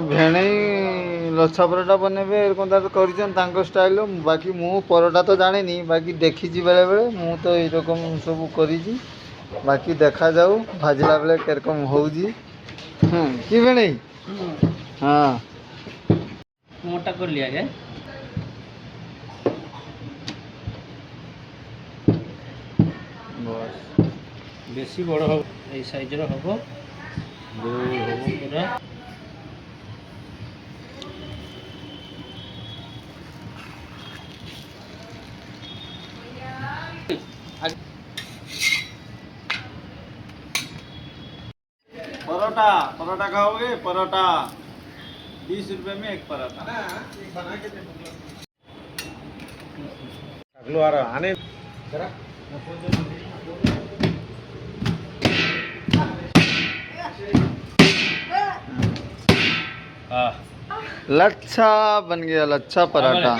भेणे लच्छा परोटा बनेबे एरकम कर स्टाइल। बाकी मु परोटा तो जाने नी, बाकी देखी बेले बेले मु तो यकम सब करी। बाकी देखा जाऊ भाजला बेले केरकम होउजी। कि भेणे हाँ मोटा कर लिया है बस बेसी बड़ हो ए साइज रो हबो गोल हबो पूरा। परोटा परोटा खाओगे? परोटा 20 रुपए में एक परोटा बना के अगलो आ रहा आने जरा। लच्छा बन गया, लच्छा पराठा।